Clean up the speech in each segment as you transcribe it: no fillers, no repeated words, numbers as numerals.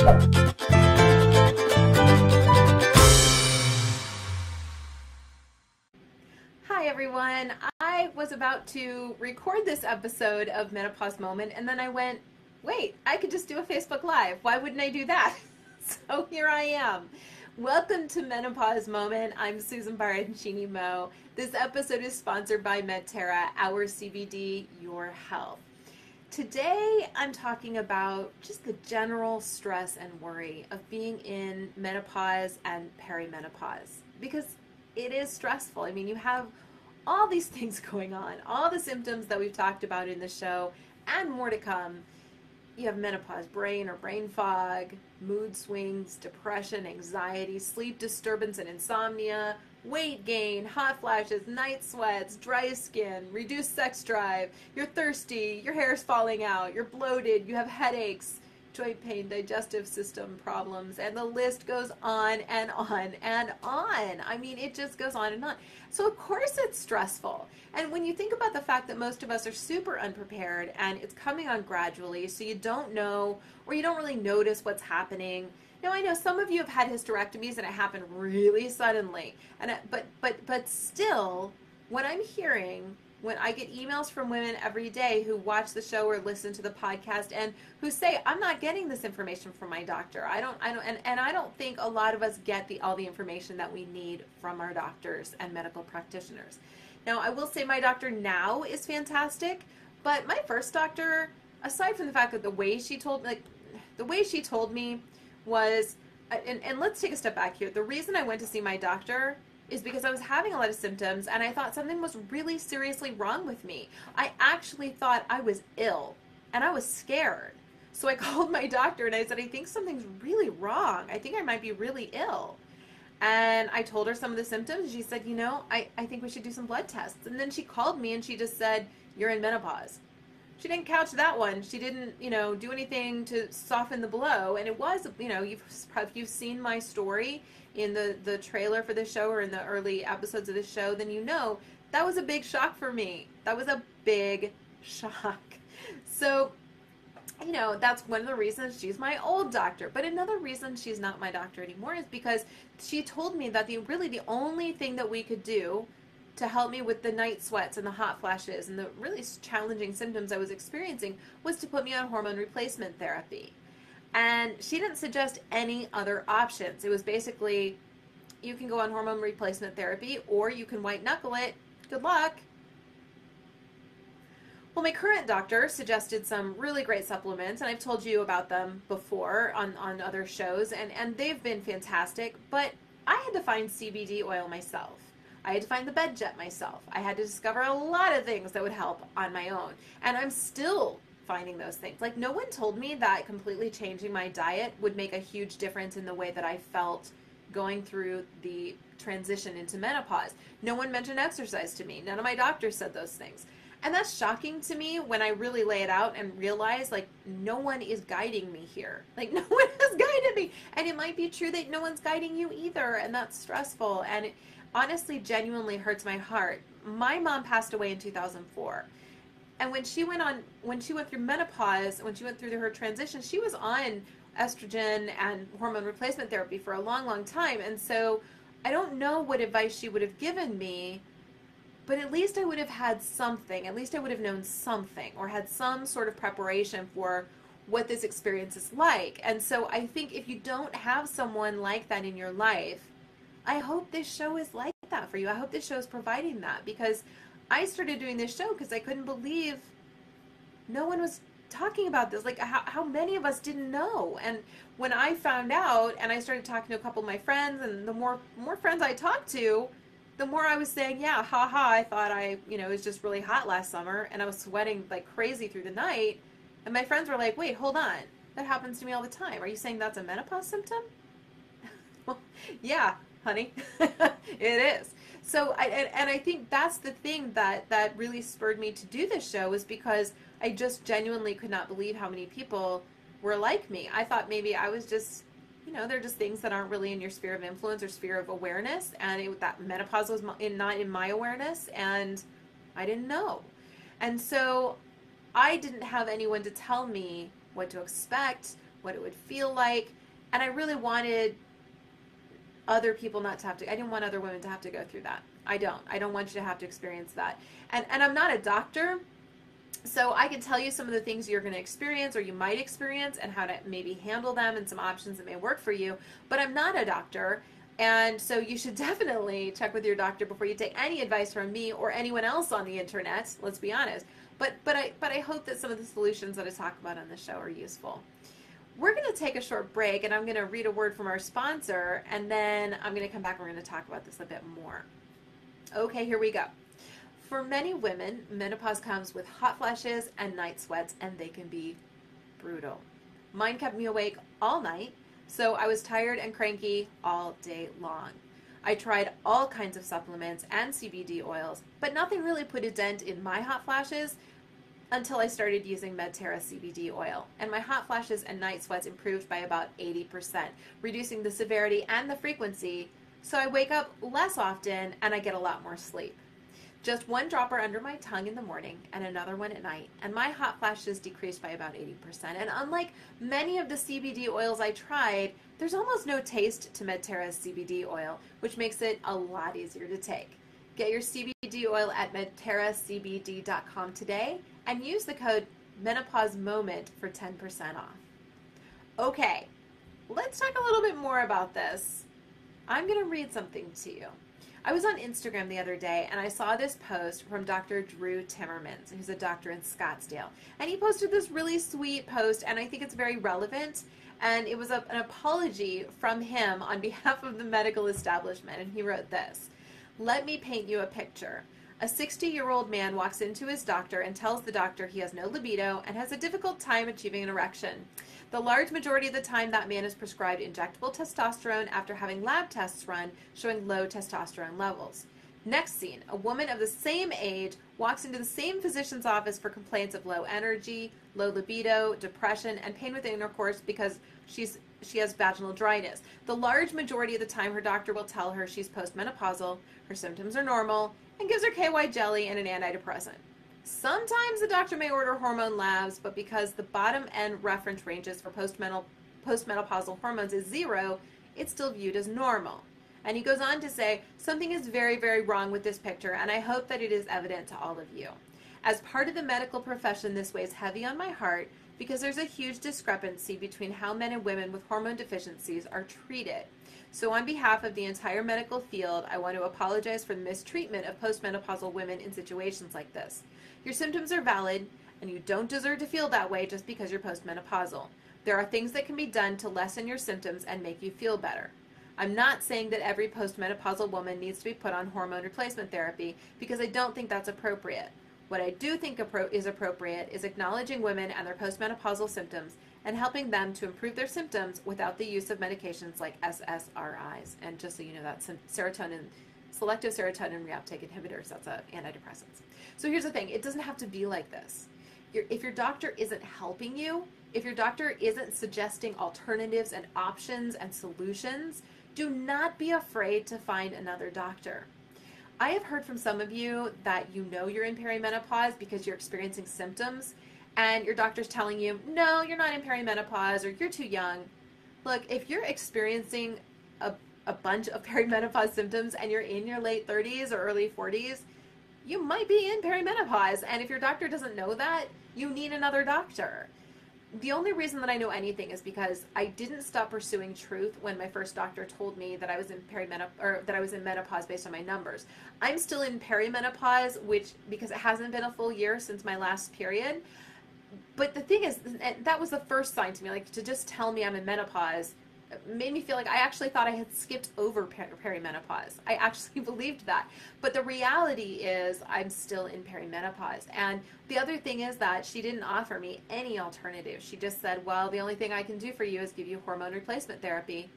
Hi everyone, I was about to record this episode of Menopause Moment and then I went, wait, I could just do a Facebook Live. Why wouldn't I do that? So here I am. Welcome to Menopause Moment. I'm Susan Baroncini-Moe. This episode is sponsored by Medterra, our CBD, your health. Today I'm talking about just the general stress and worry of being in menopause and perimenopause because it is stressful. I mean, you have all these things going on, all the symptoms that we've talked about in the show, and more to come. You have menopause brain or brain fog, mood swings, depression, anxiety, sleep disturbance and insomnia, weight gain, hot flashes, night sweats, dry skin, reduced sex drive, you're thirsty, your hair's falling out, you're bloated, you have headaches, joint pain, digestive system problems, and the list goes on and on and on. I mean, it just goes on and on. So of course it's stressful. And when you think about the fact that most of us are super unprepared and it's coming on gradually, so you don't know or you don't really notice what's happening. Now I know some of you have had hysterectomies and it happened really suddenly. But still, when I'm hearing, when I get emails from women every day who watch the show or listen to the podcast and who say, I'm not getting this information from my doctor. I don't think a lot of us get all the information that we need from our doctors and medical practitioners. Now, I will say my doctor now is fantastic, but my first doctor, aside from the fact that the way she told me was, and let's take a step back here. The reason I went to see my doctor is because I was having a lot of symptoms and I thought something was really seriously wrong with me. I actually thought I was ill and I was scared. So I called my doctor and I said, I think something's really wrong. I think I might be really ill. And I told her some of the symptoms. She said, you know, I think we should do some blood tests. And then she called me and she just said, you're in menopause. She didn't couch that one. She didn't, do anything to soften the blow. And it was, if you've seen my story in the trailer for the show or in the early episodes of the show, then you know that was a big shock for me. That was a big shock. So, that's one of the reasons she's my old doctor. But another reason she's not my doctor anymore is because she told me that the only thing that we could do to help me with the night sweats and the hot flashes and the really challenging symptoms I was experiencing was to put me on hormone replacement therapy. And she didn't suggest any other options. It was basically, you can go on hormone replacement therapy or you can white knuckle it. Good luck. Well, my current doctor suggested some really great supplements, and I've told you about them before on other shows, and they've been fantastic, but I had to find CBD oil myself. I had to find the bed jet myself. I had to discover a lot of things that would help on my own, and I'm still finding those things. Like, no one told me that completely changing my diet would make a huge difference in the way that I felt going through the transition into menopause. No one mentioned exercise to me. None of my doctors said those things. And that's shocking to me when I really lay it out and realize, like, no one is guiding me here. Like, no one has guided me. And it might be true that no one's guiding you either, and that's stressful. And it honestly, genuinely hurts my heart. My mom passed away in 2004. And when she went through menopause, when she went through her transition, she was on estrogen and hormone replacement therapy for a long, long time. And so I don't know what advice she would have given me, but at least I would have had something. At least I would have known something or had some sort of preparation for what this experience is like. And so I think if you don't have someone like that in your life, I hope this show is like that for you. I hope this show is providing that, because I started doing this show because I couldn't believe no one was talking about this. Like, how many of us didn't know? And when I found out and I started talking to a couple of my friends, and the more friends I talked to, the more I was saying, yeah, haha, I thought it was just really hot last summer and I was sweating like crazy through the night. And my friends were like, wait, hold on. That happens to me all the time. Are you saying that's a menopause symptom? Well, yeah, honey, it is. So, I think that's the thing that really spurred me to do this show, is because I just genuinely could not believe how many people were like me. I thought maybe I was just, they're just things that aren't really in your sphere of influence or sphere of awareness, and that menopause was not in my awareness, and I didn't know. And so I didn't have anyone to tell me what to expect what it would feel like, and I really wanted other people not to have to, I didn't want other women to have to go through that. I don't want you to have to experience that. And I'm not a doctor, so I can tell you some of the things you're going to experience or you might experience and how to maybe handle them and some options that may work for you, but I'm not a doctor. And so you should definitely check with your doctor before you take any advice from me or anyone else on the internet, let's be honest. But I hope that some of the solutions that I talk about on this show are useful. We're going to take a short break, and I'm going to read a word from our sponsor, and then I'm going to come back and we're going to talk about this a bit more. Okay, here we go. For many women, menopause comes with hot flashes and night sweats, and they can be brutal. Mine kept me awake all night, so I was tired and cranky all day long. I tried all kinds of supplements and CBD oils, but nothing really put a dent in my hot flashes until I started using Medterra CBD oil, and my hot flashes and night sweats improved by about 80%, reducing the severity and the frequency, so I wake up less often and I get a lot more sleep. Just one dropper under my tongue in the morning and another one at night, and my hot flashes decreased by about 80%. And unlike many of the CBD oils I tried, there's almost no taste to Medterra's CBD oil, which makes it a lot easier to take. Get your CBD oil at medterracbd.com today and use the code Menopause Moment for 10% off. Okay, let's talk a little bit more about this. I'm going to read something to you. I was on Instagram the other day and I saw this post from Dr. Drew Timmerman, who's a doctor in Scottsdale. And he posted this really sweet post, and I think it's very relevant. And it was an apology from him on behalf of the medical establishment. And he wrote this: "Let me paint you a picture. A 60-year-old man walks into his doctor and tells the doctor he has no libido and has a difficult time achieving an erection. The large majority of the time, that man is prescribed injectable testosterone after having lab tests run showing low testosterone levels. Next scene, a woman of the same age walks into the same physician's office for complaints of low energy, low libido, depression, and pain with intercourse because she has vaginal dryness. The large majority of the time, her doctor will tell her she's postmenopausal, her symptoms are normal, and gives her KY jelly and an antidepressant. Sometimes the doctor may order hormone labs, but because the bottom end reference ranges for postmenopausal hormones is 0, it's still viewed as normal." And he goes on to say, "Something is very, very wrong with this picture, and I hope that it is evident to all of you. As part of the medical profession, this weighs heavy on my heart because there's a huge discrepancy between how men and women with hormone deficiencies are treated. So on behalf of the entire medical field, I want to apologize for the mistreatment of postmenopausal women in situations like this. Your symptoms are valid, and you don't deserve to feel that way just because you're postmenopausal. There are things that can be done to lessen your symptoms and make you feel better. I'm not saying that every postmenopausal woman needs to be put on hormone replacement therapy because I don't think that's appropriate. What I do think is appropriate is acknowledging women and their postmenopausal symptoms and helping them to improve their symptoms without the use of medications like SSRIs." And just so you know, that's selective serotonin reuptake inhibitors. That's antidepressants. So here's the thing. It doesn't have to be like this. If your doctor isn't helping you, if your doctor isn't suggesting alternatives and options and solutions, do not be afraid to find another doctor. I have heard from some of you that you know you're in perimenopause because you're experiencing symptoms, and your doctor's telling you, no, you're not in perimenopause, or you're too young. Look, if you're experiencing a bunch of perimenopause symptoms and you're in your late 30s or early 40s, you might be in perimenopause. And if your doctor doesn't know that, you need another doctor. The only reason that I know anything is because I didn't stop pursuing truth when my first doctor told me that I was in that I was in menopause based on my numbers. I'm still in perimenopause, because it hasn't been a full year since my last period. But the thing is, that was the first sign to me, like to just tell me I'm in menopause made me feel like I actually thought I had skipped over perimenopause. I actually believed that. But the reality is I'm still in perimenopause. And the other thing is that she didn't offer me any alternative. She just said, well, the only thing I can do for you is give you hormone replacement therapy.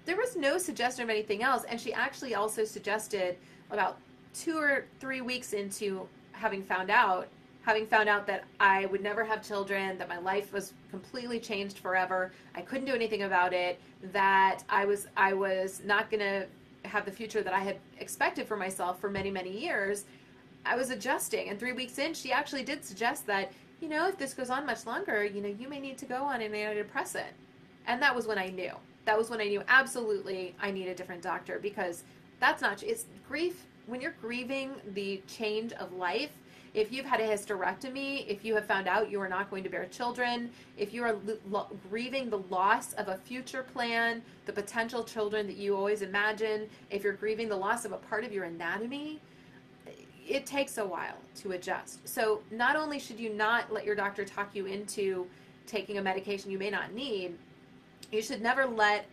There was no suggestion of anything else. And she actually also suggested about 2 or 3 weeks into having found out that I would never have children, that my life was completely changed forever, I couldn't do anything about it, that I was not going to have the future that I had expected for myself for many, many years, I was adjusting. And 3 weeks in, she actually did suggest that, if this goes on much longer, you may need to go on an antidepressant. And that was when I knew. That was when I knew absolutely I need a different doctor, because that's not, it's grief. When you're grieving the change of life, if you've had a hysterectomy, if you have found out you are not going to bear children, if you are grieving the loss of a future plan, the potential children that you always imagine, if you're grieving the loss of a part of your anatomy, it takes a while to adjust. So not only should you not let your doctor talk you into taking a medication you may not need, you should never let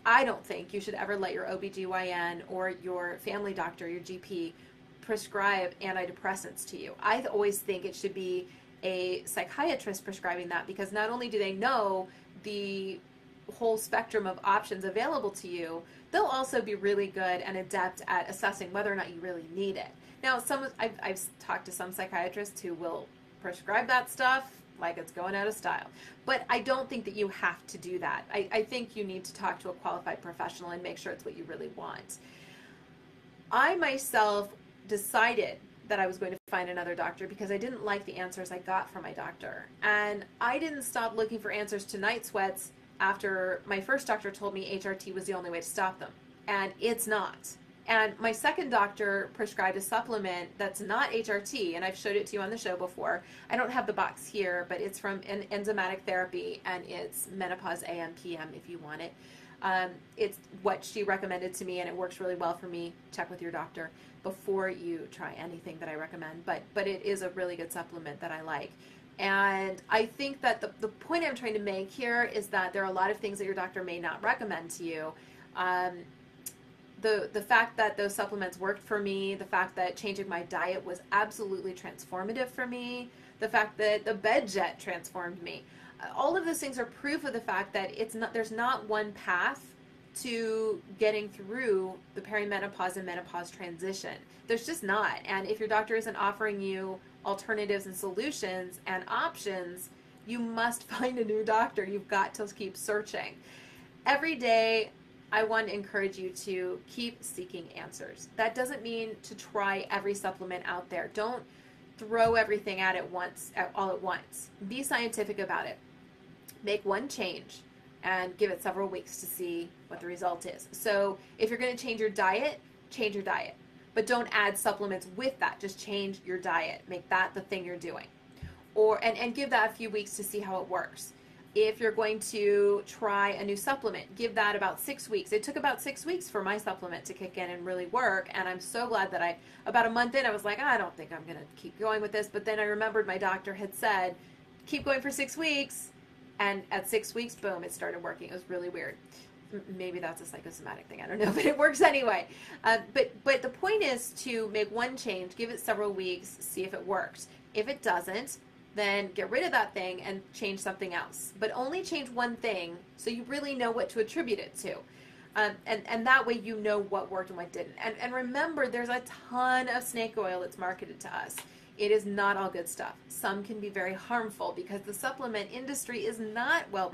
I don't think you should ever let your OBGYN or your family doctor, your GP, prescribe antidepressants to you. I always think it should be a psychiatrist prescribing that, because not only do they know the whole spectrum of options available to you, they'll also be really good and adept at assessing whether or not you really need it. Now, I've talked to some psychiatrists who will prescribe that stuff like it's going out of style. But I don't think that you have to do that. I think you need to talk to a qualified professional and make sure it's what you really want. I myself decided that I was going to find another doctor because I didn't like the answers I got from my doctor. And I didn't stop looking for answers to night sweats after my first doctor told me HRT was the only way to stop them. And it's not. And my second doctor prescribed a supplement that's not HRT, and I've showed it to you on the show before. I don't have the box here, but it's from enzymatic therapy, and it's Menopause AMPM if you want it. It's what she recommended to me, and it works really well for me. Check with your doctor before you try anything that I recommend, but it is a really good supplement that I like. And I think that the point I'm trying to make here is that there are a lot of things that your doctor may not recommend to you. The fact that those supplements worked for me, the fact that changing my diet was absolutely transformative for me, the fact that the bed jet transformed me, all of those things are proof of the fact that there's not one path to getting through the perimenopause and menopause transition. There's just not. And if your doctor isn't offering you alternatives and solutions and options, you must find a new doctor. You've got to keep searching. Every day, I want to encourage you to keep seeking answers. That doesn't mean to try every supplement out there. Don't throw everything at it all at once. Be scientific about it. Make one change and give it several weeks to see what the result is. So if you're going to change your diet, change your diet. But don't add supplements with that. Just change your diet. Make that the thing you're doing. And give that a few weeks to see how it works. If you're going to try a new supplement, give that about 6 weeks. It took about 6 weeks for my supplement to kick in and really work, and I'm so glad that about a month in, I was like, I don't think I'm going to keep going with this, but then I remembered my doctor had said, keep going for 6 weeks, and at 6 weeks, boom, it started working. It was really weird. Maybe that's a psychosomatic thing, I don't know, but it works anyway. But the point is to make one change, give it several weeks, see if it works. If it doesn't, then get rid of that thing and change something else. But only change one thing so you really know what to attribute it to. And that way you know what worked and what didn't. And remember, there's a ton of snake oil that's marketed to us. It is not all good stuff. Some can be very harmful because the supplement industry is not well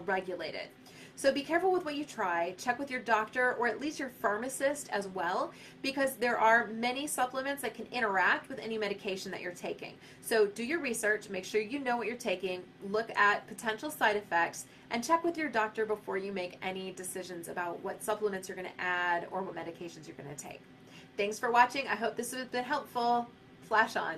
regulated. So be careful with what you try. Check with your doctor or at least your pharmacist as well, because there are many supplements that can interact with any medication that you're taking. So do your research, make sure you know what you're taking, look at potential side effects, and check with your doctor before you make any decisions about what supplements you're going to add or what medications you're going to take. Thanks for watching. I hope this has been helpful. Flash on.